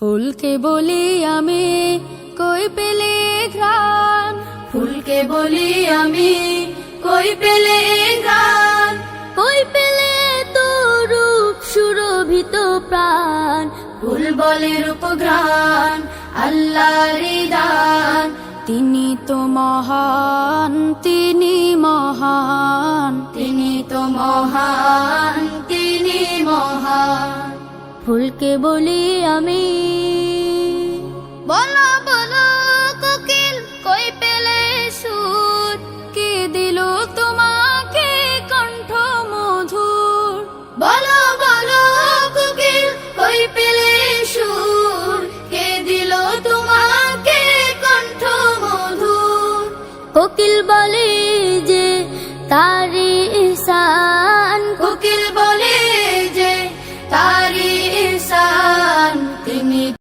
ফুলকে বলি আমি কই পেলে ঘ্রাণ, ফুলকে বলি আমি কই পেলে গান, কই পেলে তো রূপ সুরভিত প্রাণ। ফুল বলে রূপঘ্রাণ আল্লাহর দান, তিনি তো মহান, তিনি মহান, তিনি তো মহান, তিনি মহান। ফুলকে বলি আমি বলো বলো কোকিল কই পেলে সুর, কে দিল তোমাকে কণ্ঠ মধুর। বলো বলো কোকিল কই পেলে সুর, কে দিল তোমাকে কণ্ঠ মধুর। কোকিল বলে